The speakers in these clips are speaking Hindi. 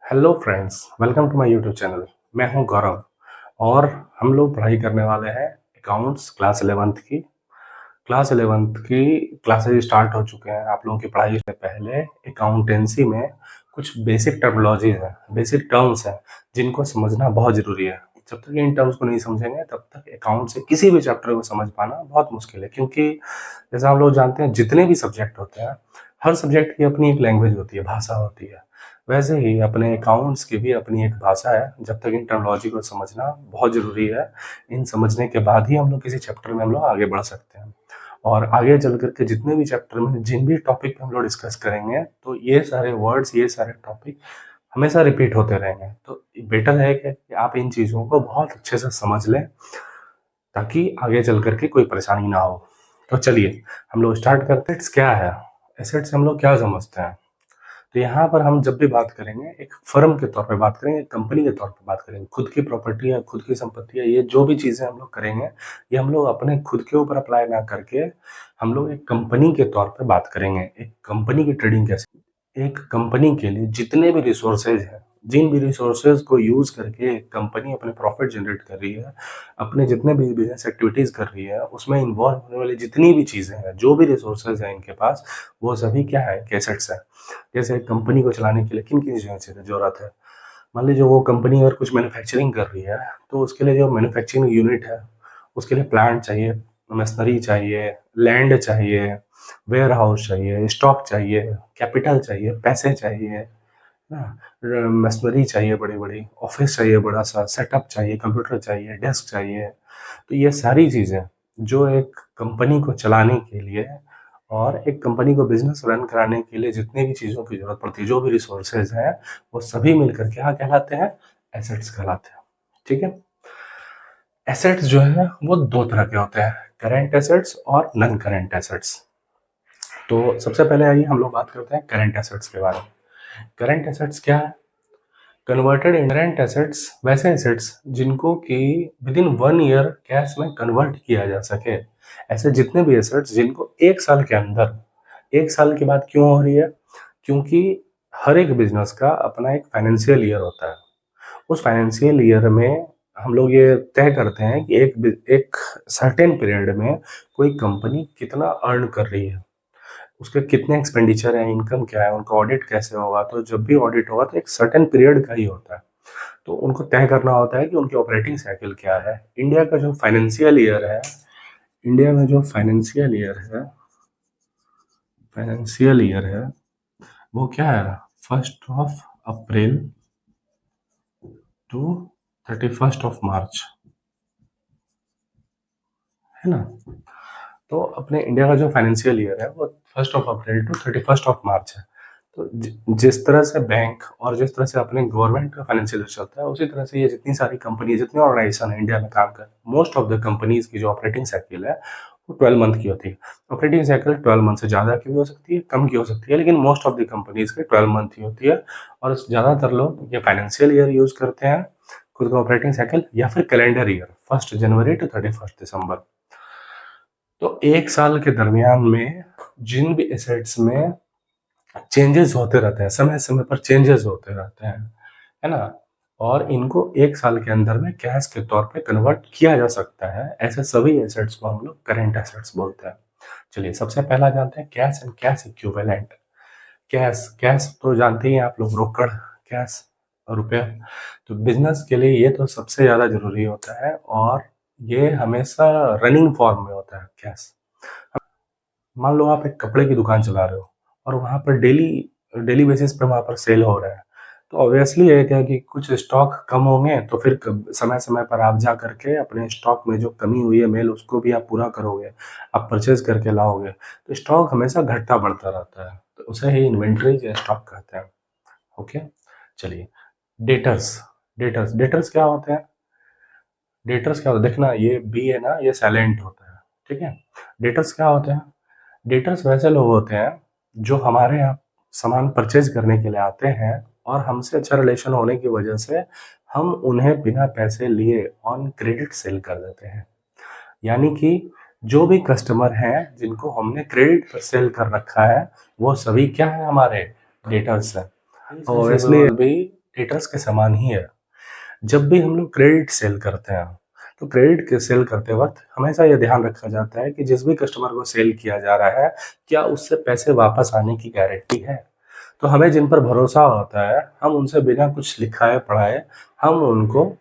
Hello friends, welcome to my YouTube channel. मैं हूं गौरव और हम लोग पढ़ाई करने वाले हैं अकाउंट्स क्लास 11th की क्लासेज स्टार्ट हो चुके हैं। आप लोगों की पढ़ाई से पहले अकाउंटेंसी में कुछ बेसिक टर्मिनोलॉजीज हैं, बेसिक टर्म्स हैं जिनको समझना बहुत ज़रूरी है। जब तक इन टर्म्स को नहीं समझेंगे तब तक अकाउंट से किसी भी चैप्टर को समझ पाना बहुत मुश्किल है, क्योंकि जैसा हम लोग जानते हैं जितने भी सब्जेक्ट होते हैं, हर सब्जेक्ट की अपनी एक लैंग्वेज होती है, भाषा होती है। वैसे ही अपने अकाउंट्स की भी अपनी एक भाषा है। जब तक इन टर्मिनोलॉजी को समझना बहुत ज़रूरी है। इन समझने के बाद ही हम लोग किसी चैप्टर में हम लोग आगे बढ़ सकते हैं। और आगे चल कर के जितने भी चैप्टर में जिन भी टॉपिक पे हम लोग डिस्कस करेंगे, तो ये सारे वर्ड्स, ये सारे टॉपिक हमेशा रिपीट होते रहेंगे। तो बेटर है कि आप इन चीज़ों को बहुत अच्छे से समझ लें, ताकि आगे चल कर के कोई परेशानी ना हो। तो चलिए हम लोग स्टार्ट करते हैं। एसेट्स क्या है? एसेट्स से हम लोग क्या समझते हैं? तो यहाँ पर हम जब भी बात करेंगे, एक फर्म के तौर पे बात करेंगे, एक कंपनी के तौर पे बात करेंगे, खुद की प्रॉपर्टी है, खुद की संपत्ति है, ये जो भी चीज़ें हम लोग करेंगे, ये हम लोग अपने खुद के ऊपर अप्लाई ना करके हम लोग एक कंपनी के तौर पे बात करेंगे। एक कंपनी की ट्रेडिंग कैसे, एक कंपनी के लिए जितने भी रिसोर्सेज हैं, जिन भी रिसोर्सेज को यूज करके एक कंपनी अपने प्रॉफिट जनरेट कर रही है, अपने जितने भी बिजनेस एक्टिविटीज कर रही है, उसमें इन्वॉल्व होने वाली जितनी भी चीजें हैं, जो भी रिसोर्सेज हैं इनके पास, वो सभी क्या है? एसेट्स है। जैसे कंपनी को चलाने के लिए किन किन चीज़ों की जरूरत है? मान लीजिए वो कंपनी अगर कुछ मैन्युफैक्चरिंग कर रही है, तो उसके लिए जो मैन्युफैक्चरिंग यूनिट है, उसके लिए प्लांट चाहिए, मशीनरी चाहिए, लैंड चाहिए, वेयर हाउस चाहिए, स्टॉक चाहिए, कैपिटल चाहिए, पैसे चाहिए ना, मशीनरी चाहिए, बड़ी बड़ी ऑफिस चाहिए, बड़ा सा सेटअप चाहिए, कंप्यूटर चाहिए, डेस्क चाहिए। तो ये सारी चीज़ें जो एक कंपनी को चलाने के लिए और एक कंपनी को बिजनेस रन कराने के लिए जितनी भी चीज़ों की जरूरत पड़ती है, जो भी रिसोर्सेज हैं, वो सभी मिलकर क्या कहलाते हैं? एसेट्स कहलाते हैं। ठीक है। एसेट्स जो है वो दो तरह के होते हैं, करेंट एसेट्स और नॉन करेंट एसेट्स। तो सबसे पहले आइए हम लोग बात करते हैं करेंट एसेट्स के बारे में। करेंट एसेट्स क्या है? कन्वर्टेड इंटरेंट एसेट्स वैसे एसेट्स जिनको कि विद इन 1 ईयर कैश में कन्वर्ट किया जा सके। ऐसे जितने भी एसेट्स जिनको 1 साल के अंदर, 1 साल की बात क्यों हो रही है? क्योंकि हर एक बिजनेस का अपना एक फाइनेंशियल ईयर होता है। उस फाइनेंशियल ईयर में हम लोग ये तय करते हैं कि एक सर्टेन पीरियड में कोई कंपनी कितना अर्न कर रही है, उसके कितने एक्सपेंडिचर है, इनकम क्या है, उनका ऑडिट कैसे होगा। तो जब भी ऑडिट होगा तो एक सर्टेन पीरियड का ही होता है, तो उनको तय करना होता है कि उनकी ऑपरेटिंग साइकिल क्या है। इंडिया का जो फाइनेंशियल ईयर है, इंडिया में जो फाइनेंशियल ईयर है वो क्या है? 1 अप्रैल टू 31 मार्च, है ना। तो अपने इंडिया का जो फाइनेंशियल ईयर है वो 1 अप्रैल टू 31 मार्च है। तो जिस तरह से बैंक और जिस तरह से अपने गवर्नमेंट का फाइनेंशियल ईयर चलता है, उसी तरह से ये जितनी सारी कंपनी, जितनी ऑर्गेनाइजेशन है इंडिया में काम कर, मोस्ट ऑफ द कंपनीज की जो ऑपरेटिंग साइकिल है वो 12 मंथ की होती है। ऑपरेटिंग साइकिल 12 मंथ से ज़्यादा की भी हो सकती है, कम की हो सकती है, लेकिन मोस्ट ऑफ द कंपनीज की 12 मंथ ही होती है। और ज़्यादातर लोग ये फाइनेंशियल ईयर यूज करते हैं खुद का ऑपरेटिंग साइकिल, या फिर कैलेंडर ईयर 1 जनवरी टू 31 दिसंबर। तो 1 साल के दरमियान में जिन भी एसेट्स में चेंजेस होते रहते हैं, समय समय पर चेंजेस होते रहते हैं, है ना, और इनको 1 साल के अंदर में कैश के तौर पे कन्वर्ट किया जा सकता है, ऐसे सभी एसेट्स को हम लोग करेंट एसेट्स बोलते हैं। चलिए सबसे पहला जानते हैं cash and cash equivalent. Cash, cash तो जानते ही हैं आप लोग, रोकड़, कैश, रुपया। तो बिजनेस के लिए ये तो सबसे ज़्यादा जरूरी होता है, और ये हमेशा रनिंग फॉर्म में होता है कैश। मान लो आप एक कपड़े की दुकान चला रहे हो और वहाँ पर डेली डेली बेसिस पे वहाँ पर सेल हो रहा है, तो ऑब्वियसली है क्या कि कुछ स्टॉक कम होंगे, तो फिर समय समय पर आप जा करके अपने स्टॉक में जो कमी हुई है मेल, उसको भी आप पूरा करोगे, आप परचेज करके लाओगे। तो स्टॉक हमेशा घटता बढ़ता रहता है, तो उसे ही इन्वेंट्री या स्टॉक कहते हैं। ओके। चलिए डेटर्स, डेटर्स क्या होते हैं? डेटर्स क्या होता है? देखना ये बी है ना, ये साइलेंट होता है, ठीक है। डेटर्स क्या होते हैं? डेटर्स वैसे लोग होते हैं जो हमारे यहाँ सामान परचेज करने के लिए आते हैं, और हमसे अच्छा रिलेशन होने की वजह से हम उन्हें बिना पैसे लिए ऑन क्रेडिट सेल कर देते हैं। यानी कि जो भी कस्टमर हैं जिनको हमने क्रेडिट पर सेल कर रखा है, वो सभी क्या है? हमारे डेटर्स हैं। और इसलिए भी डेटर्स के समान ही है। जब भी हम लोग क्रेडिट सेल करते हैं, तो क्रेडिट के सेल करते वक़्त हमेशा ये ध्यान रखा जाता है कि जिस भी कस्टमर को सेल किया जा रहा है, क्या उससे पैसे वापस आने की गारंटी है? तो हमें जिन पर भरोसा होता है, हम उनसे बिना कुछ लिखाए-पढ़ाए हम उनको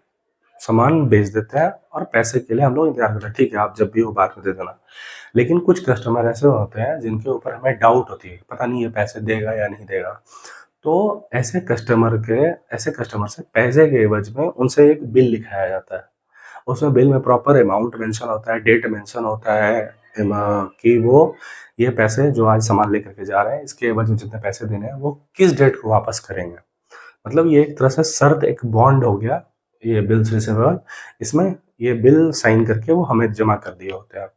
सामान बेच देते हैं और पैसे के लिए हम लोग इंतज़ार करते हैं, ठीक है आप जब भी हो बाद में दे देना। लेकिन कुछ कस्टमर ऐसे होते हैं जिनके ऊपर हमें डाउट होती है, पता नहीं ये पैसे देगा या नहीं देगा। तो ऐसे कस्टमर से पैसे के एवज़ में उनसे एक बिल लिखाया जाता है। उसमें बिल में प्रॉपर अमाउंट मेंशन होता है, डेट मेंशन होता है कि वो ये पैसे जो आज सामान लेकर के जा रहे हैं, इसके एवज़ में जितने पैसे देने हैं, वो किस डेट को वापस करेंगे। मतलब ये एक तरह से शर्त, एक बॉन्ड हो गया, ये बिल्स रिसीवेबल। इसमें ये बिल साइन करके वो हमें जमा कर दिए होते हैं।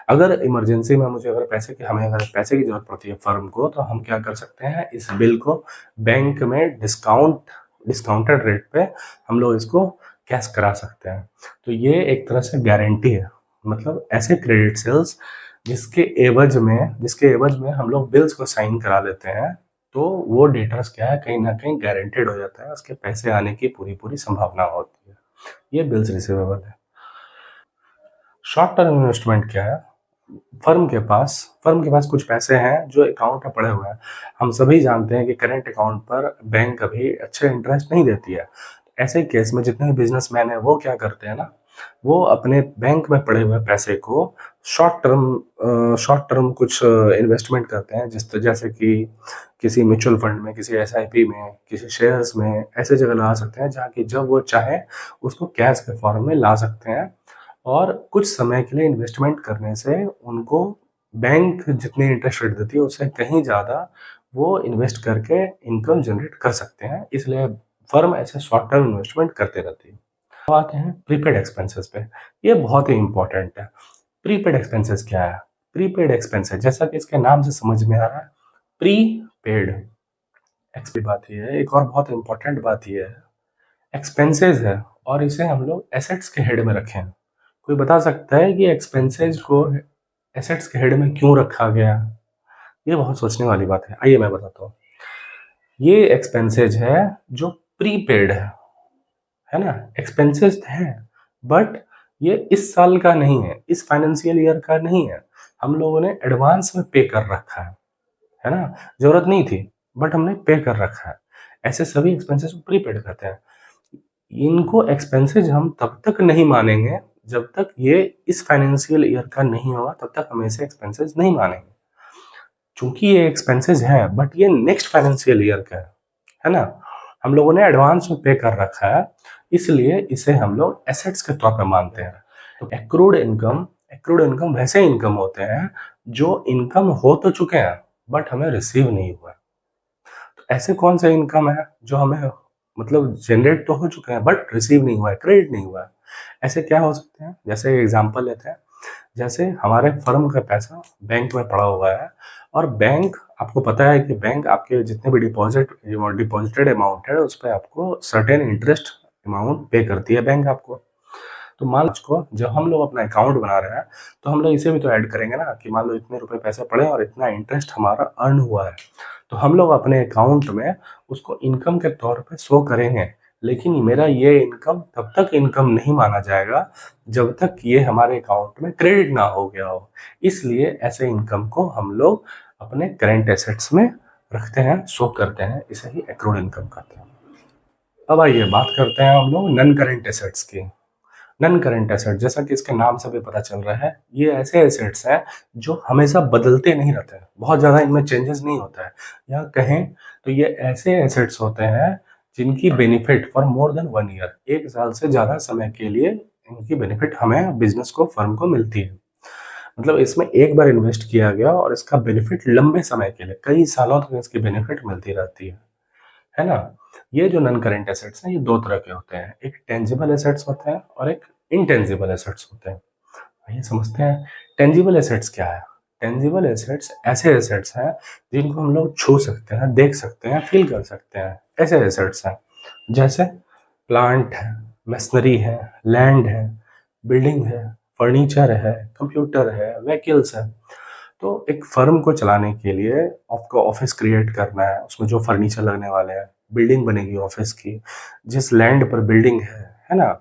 अगर इमरजेंसी में हमें अगर पैसे की ज़रूरत पड़ती है फर्म को, तो हम क्या कर सकते हैं, इस बिल को बैंक में डिस्काउंटेड रेट पे हम लोग इसको कैश करा सकते हैं। तो ये एक तरह से गारंटी है। मतलब ऐसे क्रेडिट सेल्स जिसके एवज में हम लोग बिल्स को साइन करा लेते हैं, तो वो डेटर्स क्या है, कहीं न कहीं गारंटेड हो जाता है, उसके पैसे आने की पूरी-पूरी संभावना होती है। ये बिल्स रिसीवेबल है। शॉर्ट टर्म इन्वेस्टमेंट क्या है? फर्म के पास कुछ पैसे हैं जो अकाउंट में पड़े हुए हैं। हम सभी जानते हैं कि करंट अकाउंट पर बैंक कभी अच्छे इंटरेस्ट नहीं देती है। ऐसे केस में जितने भी बिजनेसमैन हैं वो क्या करते हैं ना, वो अपने बैंक में पड़े हुए पैसे को शॉर्ट टर्म कुछ इन्वेस्टमेंट करते हैं, जैसे कि किसी म्यूचुअल फंड में, किसी एसआईपी में, किसी शेयर्स में, ऐसे जगह लगा सकते हैं जहाँ कि जब वो चाहे उसको कैश के फॉर्म में ला सकते हैं। और कुछ समय के लिए इन्वेस्टमेंट करने से उनको बैंक जितनी इंटरेस्ट रेट देती है उससे कहीं ज़्यादा वो इन्वेस्ट करके इनकम जनरेट कर सकते हैं, इसलिए फर्म ऐसे शॉर्ट टर्म इन्वेस्टमेंट करते रहती है। अब आते हैं प्रीपेड एक्सपेंसेस पे। ये बहुत ही इंपॉर्टेंट है। प्रीपेड एक्सपेंसेस क्या है? प्रीपेड एक्सपेंसेस जैसा कि इसके नाम से समझ में आ रहा है, प्रीपेड बात ये है। एक और बहुत इंपॉर्टेंट बात ये है, एक्सपेंसेस है और इसे हम लोग एसेट्स के हेड में रखें। कोई बता सकता है कि एक्सपेंसेस को एसेट्स के हेड में क्यों रखा गया? ये बहुत सोचने वाली बात है। आइए मैं बताता हूँ। ये एक्सपेंसेस है जो प्रीपेड है ना? एक्सपेंसेस हैं, बट ये इस साल का नहीं है, इस फाइनेंशियल ईयर का नहीं है। हम लोगों ने एडवांस में पे कर रखा है ना? ज़रूरत नहीं थी, बट हमने पे कर रखा है। ऐसे सभी एक्सपेंसेस को प्रीपेड कहते हैं। इनको एक्सपेंसेस हम तब तक नहीं मानेंगे जब तक ये इस फाइनेंशियल ईयर का नहीं होगा, तब तक हम ऐसे एक्सपेंसेस नहीं मानेंगे। चूंकि ये एक्सपेंसेस है बट ये नेक्स्ट फाइनेंशियल ईयर का है ना, हम लोगों ने एडवांस में पे कर रखा है, इसलिए इसे हम लोग एसेट्स के तौर पे मानते हैं। तो एक्रूड इनकम वैसे इनकम होते हैं जो इनकम हो तो चुके हैं बट हमें रिसीव नहीं हुआ। तो ऐसे कौन से इनकम है जो हमें मतलब जनरेट तो हो चुके हैं बट रिसीव नहीं हुआ है, क्रेडिट नहीं हुआ है। ऐसे क्या हो सकते हैं, जैसे एग्जांपल लेते हैं, जैसे हमारे फर्म का पैसा बैंक में पड़ा हुआ है और बैंक, आपको पता है कि बैंक आपके जितने भी डिपॉजिटेड अमाउंट है उस पर आपको सर्टेन इंटरेस्ट अमाउंट पे करती है बैंक आपको। तो मान लो जब हम लोग अपना अकाउंट बना रहे हैं तो हम लोग इसे भी तो ऐड करेंगे ना कि मान लो इतने रुपए पैसे पड़े और इतना इंटरेस्ट हमारा अर्न हुआ है, तो हम लोग अपने अकाउंट में उसको इनकम के तौर पे शो करेंगे। लेकिन मेरा ये इनकम तब तक इनकम नहीं माना जाएगा जब तक ये हमारे अकाउंट में क्रेडिट ना हो गया हो। इसलिए ऐसे इनकम को हम लोग अपने करेंट एसेट्स में रखते हैं, शो करते हैं, इसे ही एक्रूड इनकम कहते हैं। अब आइए बात करते हैं हम लोग नन करेंट एसेट्स की। नन करेंट एसेट, जैसा कि इसके नाम से भी पता चल रहा है, ये ऐसे एसेट्स हैं जो हमेशा बदलते नहीं रहते हैं, बहुत ज़्यादा इनमें चेंजेस नहीं होता है। या कहें तो ये ऐसे एसेट्स होते हैं जिनकी benefit for more than 1 year, 1 साल से ज़्यादा समय के लिए इनकी बेनिफिट हमें बिजनेस को, फर्म को मिलती है। मतलब इसमें एक बार इन्वेस्ट किया गया और इसका बेनिफिट लंबे समय के लिए, कई सालों तक इसकी बेनिफिट मिलती रहती है ना? ये जो नॉन करेंट एसेट्स हैं ये 2 तरह के होते हैं, एक टेंजिबल एसेट्स होते हैं और एक इनटेंजिबल एसेट्स होते हैं। आइए समझते हैं टेंजिबल एसेट्स क्या है। टेंजिबल एसेट्स ऐसे एसेट्स हैं जिनको हम लोग छू सकते हैं, देख सकते हैं, फील कर सकते हैं। ऐसे एसेट्स हैं जैसे प्लांट है, मशीनरी है, लैंड है, बिल्डिंग है, फर्नीचर है, कंप्यूटर है, व्हीकल्स है। तो एक फर्म को चलाने के लिए आपको ऑफिस क्रिएट करना है, उसमें जो फर्नीचर लगने वाले हैं, बिल्डिंग बनेगी ऑफिस की, जिस लैंड पर बिल्डिंग है ना,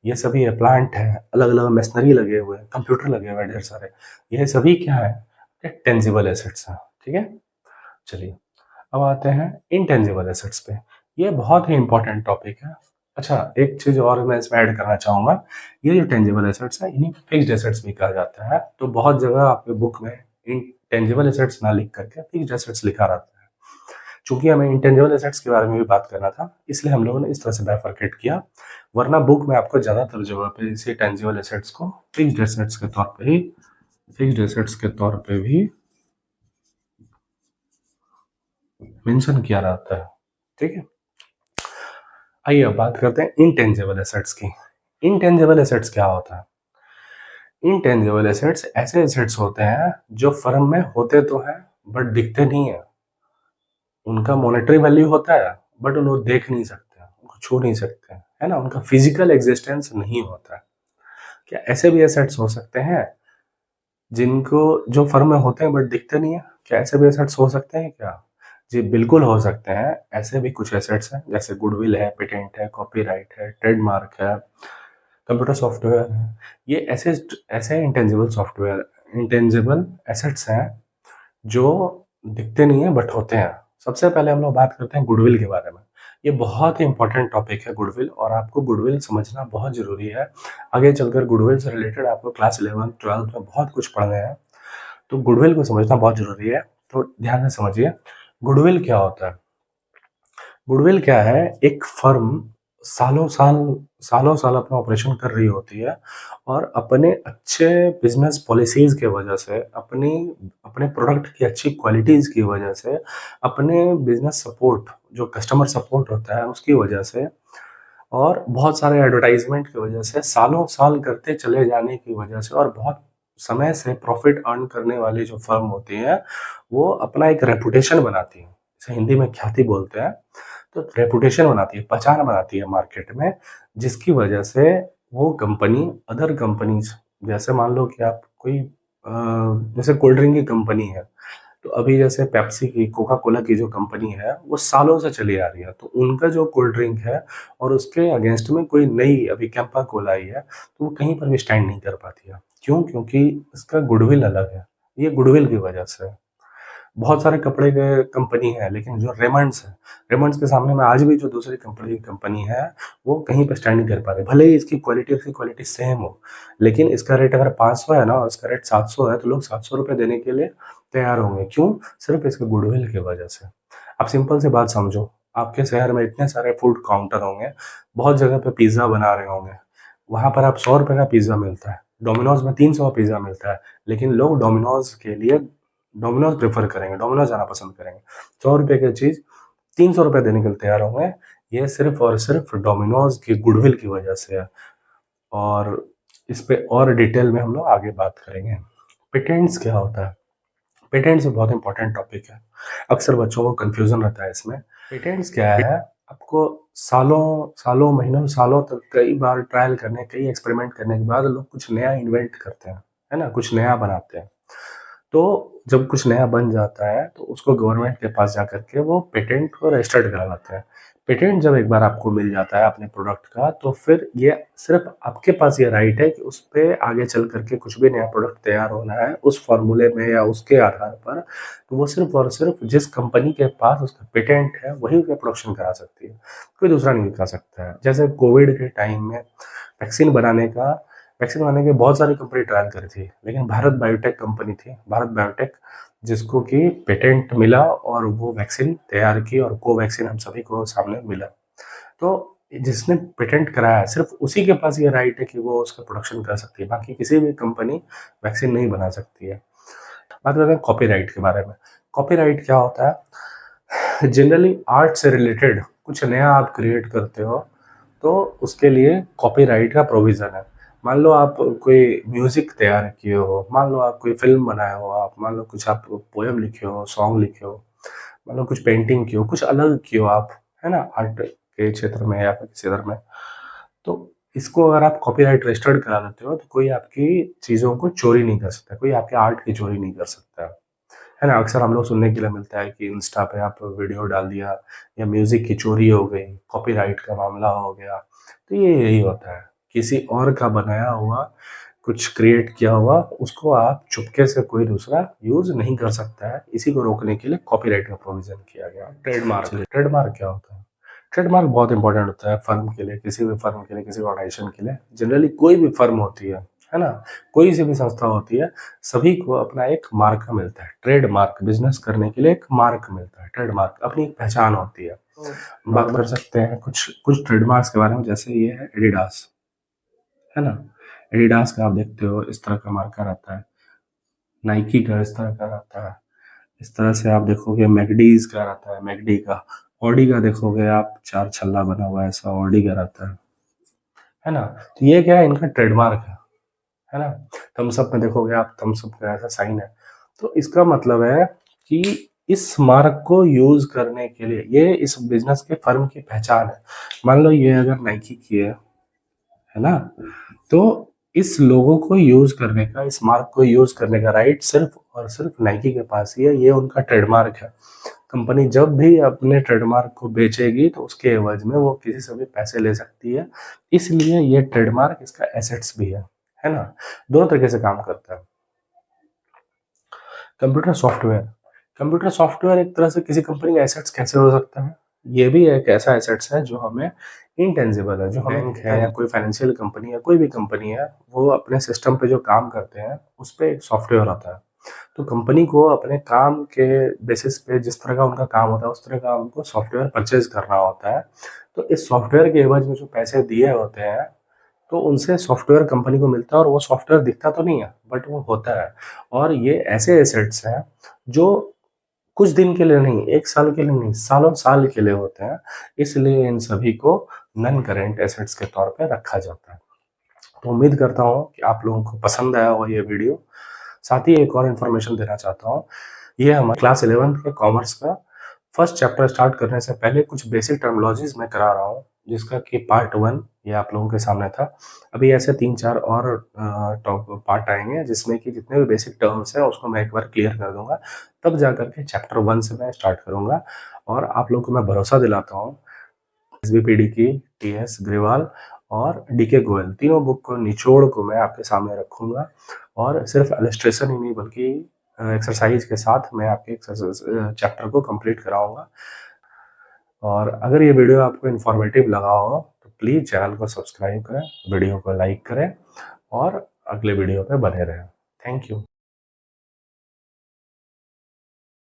ये सभी है, प्लांट है, अलग अलग मशीनरी लगे हुए हैं, कंप्यूटर लगे हुए हैं ढेर सारे, ये सभी क्या है, टेंजिबल एसेट्स हैं। ठीक है, चलिए अब आते हैं इनटेंजिबल एसेट्स पे। ये बहुत ही इंपॉर्टेंट टॉपिक है। अच्छा, एक चीज और मैं इसमें ऐड करना चाहूंगा, ये जो टेंजिबल एसेट्स है इन्हीं फिक्स्ड एसेट्स भी कहा जाता है। तो बहुत जगह आपके बुक में इनटेंजिबल एसेट्स ना लिख करके फिक्स्ड एसेट्स लिखा रहता है। चूंकि हमें इंटेंजिबल एसेट्स के बारे में भी बात करना था, इसलिए हम लोगों ने इस तरह से बाइफरकेट किया, वरना बुक में आपको ज्यादातर जगह पे इसी टेंजिबल एसेट्स को फिक्स्ड एसेट्स के तौर पे भी मेंशन किया रहता है। ठीक है, आइए अब बात करते हैं इनटेंजिबल एसेट्स की। इनटेंजिबल एसेट्स क्या होता है? इनटेंजिबल एसेट्स ऐसे एसेट्स होते हैं जो फर्म में होते तो हैं बट दिखते नहीं है। उनका मॉनेटरी वैल्यू होता है बट उनको देख नहीं सकते, उनको छू नहीं सकते, है ना, उनका फिजिकल एग्जिस्टेंस नहीं होता है। क्या ऐसे भी एसेट्स हो सकते हैं जिनको, जो फर्म में होते हैं बट दिखते नहीं है? क्या ऐसे भी एसेट्स हो सकते हैं क्या? जी बिल्कुल हो सकते हैं। ऐसे भी कुछ एसेट्स हैं, जैसे गुडविल है, पेटेंट है, कॉपीराइट है, ट्रेडमार्क है, कंप्यूटर सॉफ्टवेयर है। ये ऐसे ऐसे इंटेंजिबल एसेट्स हैं जो दिखते नहीं है बट होते हैं। सबसे पहले हम लोग बात करते हैं गुडविल के बारे में। ये बहुत ही इंपॉर्टेंट टॉपिक है गुडविल, और आपको गुडविल समझना बहुत जरूरी है। आगे चलकर गुडविल से रिलेटेड आपको क्लास 11 12 में बहुत कुछ पढ़ना है, तो गुडविल को समझना बहुत जरूरी है। तो ध्यान से समझिए, गुडविल क्या होता है। गुडविल क्या है, एक फर्म सालों साल अपना ऑपरेशन कर रही होती है, और अपने अच्छे बिजनेस पॉलिसीज के वजह से, अपने प्रोडक्ट की अच्छी क्वालिटीज की वजह से, अपने बिजनेस सपोर्ट, जो कस्टमर सपोर्ट होता है उसकी वजह से, और बहुत सारे एडवर्टाइजमेंट की वजह से, सालों साल करते चले जाने की वजह से, और बहुत समय से प्रॉफिट अर्न करने वाली जो फर्म होती है, वो अपना एक रेपुटेशन बनाती है, इसे हिंदी में ख्याति बोलते हैं। तो रेपुटेशन बनाती है, पहचान बनाती है मार्केट में, जिसकी वजह से वो कंपनी अदर कंपनीज, जैसे मान लो कि आप कोई जैसे कोल्ड ड्रिंक की कंपनी है, तो अभी जैसे पेप्सी की, कोका कोला की जो कंपनी है वो सालों से चली आ रही है, तो उनका जो कोल्ड ड्रिंक है और उसके अगेंस्ट में कोई नई अभी कैंपा कोला आई है, तो वो कहीं पर भी स्टैंड नहीं कर पाती है। क्यों? क्योंकि इसका गुडविल अलग है। ये गुडविल की वजह से है। बहुत सारे कपड़े के कंपनी है, लेकिन जो रेमंड्स है, रेमंड्स के सामने में आज भी जो दूसरी कंपनी है वो कहीं पर स्टैंड नहीं कर पा रही। भले ही इसकी क्वालिटी सेम हो, लेकिन इसका रेट अगर 500 है ना और इसका रेट 700 है, तो लोग 700 रुपये देने के लिए तैयार होंगे। क्यों? सिर्फ इसके गुडविल की वजह से। आप सिंपल सी बात समझो, आपके शहर में इतने सारे फूड काउंटर होंगे, बहुत जगह पे पिज्ज़ा बना रहे होंगे, वहाँ पर आप 100 रुपये का पिज्ज़ा मिलता है, डोमिनोज में 300 का पिज्ज़ा मिलता है, लेकिन लोग डोमिनोज प्रेफर करेंगे, डोमिनोज जाना पसंद करेंगे। 100 रुपये की चीज़ 300 रुपये देने के लिए तैयार होंगे। ये सिर्फ और सिर्फ डोमिनोज की गुडविल की वजह से है। और इस पे और डिटेल में हम लोग आगे बात करेंगे। पेटेंट्स क्या होता है? पेटेंट्स भी बहुत इंपॉर्टेंट टॉपिक है, अक्सर बच्चों को कंफ्यूजन रहता है इसमें। पेटेंट्स क्या है? आपको सालों महीनों सालों तक कई बार ट्रायल करने, कई एक्सपेरिमेंट करने के बाद लोग कुछ नया इन्वेंट करते हैं, है ना, कुछ नया बनाते हैं। तो जब कुछ नया बन जाता है तो उसको गवर्नमेंट के पास जाकर के वो पेटेंट को रजिस्टर्ड करा लाते हैं। पेटेंट जब एक बार आपको मिल जाता है अपने प्रोडक्ट का, तो फिर ये सिर्फ आपके पास ये राइट है कि उस पे आगे चल करके कुछ भी नया प्रोडक्ट तैयार होना है उस फॉर्मूले में या उसके आधार पर, तो वो सिर्फ और सिर्फ जिस कंपनी के पास उसका पेटेंट है वही उसका प्रोडक्शन करा सकती है, कोई दूसरा नहीं करा सकता है। जैसे कोविड के टाइम में वैक्सीन बनाने का वैक्सीन बनाने के बहुत सारी कंपनी ट्रायल करी थी, लेकिन भारत बायोटेक कंपनी थी, भारत बायोटेक, जिसको कि पेटेंट मिला और वो वैक्सीन तैयार की, और कोवैक्सीन हम सभी को सामने मिला। तो जिसने पेटेंट कराया सिर्फ उसी के पास ये राइट है कि वो उसका प्रोडक्शन कर सकती है, बाकी किसी भी कंपनी वैक्सीन नहीं बना सकती है। बात करते हैं कॉपीराइट के बारे में। कॉपीराइट क्या होता है? जनरली आर्ट से रिलेटेड कुछ नया आप क्रिएट करते हो, तो उसके लिए कॉपीराइट का प्रोविजन है। मान लो आप कोई म्यूजिक तैयार किए हो, मान लो आप कोई फिल्म बनाए हो, आप मान लो कुछ आप पोएम लिखे हो, सॉन्ग लिखे हो, मान लो कुछ पेंटिंग की हो, कुछ अलग की हो आप, है ना, आर्ट के क्षेत्र में या फिर किसी क्षेत्र में, तो इसको अगर आप कॉपीराइट रजिस्टर्ड करा लेते हो तो कोई आपकी चीज़ों को चोरी नहीं कर सकता, कोई आपके आर्ट की चोरी नहीं कर सकता। है ना? अक्सर हम लोग सुनने के लिए मिलता है कि इंस्टा पे आप वीडियो डाल दिया या म्यूज़िक की चोरी हो गई, कॉपीराइट का मामला हो गया, तो ये यही होता है। किसी और का बनाया हुआ, कुछ क्रिएट किया हुआ, उसको आप चुपके से कोई दूसरा यूज़ नहीं कर सकता है। इसी को रोकने के लिए कॉपीराइट का प्रोविज़न किया गया। ट्रेडमार्क, ट्रेडमार्क क्या होता है? ट्रेडमार्क बहुत इंपॉर्टेंट होता है फर्म के लिए, किसी भी फर्म के लिए, किसी ऑर्गेनाइजेशन के लिए। जनरली कोई भी फर्म होती है ना? कोई सी भी संस्था होती है, सभी को अपना एक मार्क मिलता है। ट्रेडमार्क, बिज़नेस करने के लिए एक मार्क मिलता है, ट्रेडमार्क, अपनी एक पहचान होती है। बात कर सकते हैं कुछ ट्रेडमार्क्स के बारे में, जैसे ये है एडिडास, है ना? एडिडास का आप देखते हो इस तरह का मार्कर आता है, नाइकी का इस तरह का आता है, इस तरह से आप देखोगे मैकडीज़ का रहता है, मैकडी का, ऑडी का देखोगे आप 4 छल्ला बना हुआ है, ऐसा ऑडी का रहता है ना? तो ये क्या है, इनका ट्रेडमार्क है ना? थम्स अप में देखोगे आप, थम्स अप का ऐसा साइन है। तो इसका मतलब है कि इस मार्क को यूज़ करने के लिए ये इस बिज़नेस के फर्म की पहचान है। मान लो ये अगर नाइकी की है ना? तो इस लोगो को यूज़ करने का, इस मार्क को यूज़ करने का राइट सिर्फ़ और सिर्फ़ नाइकी के पास ही है, ये उनका ट्रेडमार्क है। कंपनी जब भी अपने ट्रेडमार्क को बेचेगी तो उसके एवज़ में वो किसी से भी पैसे ले सकती है, इसलिए ये ट्रेडमार्क इसका एसेट्स भी है ना? दोनों तरीके से काम करता है। कंप्यूटर सॉफ्टवेयर, कंप्यूटर सॉफ्टवेयर एक तरह से किसी कंपनी का एसेट्स कैसे हो सकता है? ये भी एक ऐसा एसेट्स है जो हमें इनटेंजिबल है, जो बैंक है या कोई फाइनेंशियल कंपनी है, कोई भी कंपनी है, वो अपने सिस्टम पे जो काम करते हैं, उस पे एक सॉफ्टवेयर आता है। तो कंपनी को अपने काम के बेसिस पे जिस तरह का उनका काम होता है, उस तरह का उनको सॉफ्टवेयर परचेज़ करना होता है। तो इस सॉफ्टवेयर के एवज़ में जो पैसे दिए होते हैं, तो उनसे सॉफ्टवेयर कंपनी को मिलता है, और वो सॉफ्टवेयर दिखता तो नहीं है, बट वो होता है। और ये ऐसे एसेट्स हैं जो कुछ दिन के लिए नहीं, 1 साल के लिए नहीं, सालों-साल के लिए होते हैं। इसलिए इन सभी को नॉन करेंट एसेट्स के तौर पे रखा जाता है। तो उम्मीद करता हूँ कि आप लोगों को पसंद आया होगा ये वीडियो। साथ ही एक और इन्फॉर्मेशन देना चाहता हूँ। ये हमारे क्लास 11th के कॉमर्स का फर्स्ट चैप्टर स्टार्ट करने से पहले कुछ बेसिक टर्मिनोलॉजीज़ मैं करा रहा हूँ, जिसका कि पार्ट 1 ये आप लोगों के सामने था। अभी ऐसे 3-4 और टॉप पार्ट आएँगे, जिसमें कि जितने भी बेसिक टर्म्स हैं उसको मैं एक बार क्लियर कर दूँगा। तब जाकर के चैप्टर 1 से मैं स्टार्ट करूँगा, और आप लोगों को मैं भरोसा दिलाता हूँ, एसबीपीडी की, टीएस ग्रेवाल और डीके गोयल, तीनों बुक को निचोड़ को मैं आपके सामने रखूँगा, और सिर्फ इलस्ट्रेशन ही नहीं बल्कि एक्सरसाइज के साथ मैं आपके चैप्टर को कंप्लीट कराऊँगा। और अगर ये वीडियो आपको इन्फॉर्मेटिव लगा हो तो प्लीज़ चैनल को सब्सक्राइब करें, वीडियो को लाइक करें, और अगले वीडियो पे बने रहें। Thank you.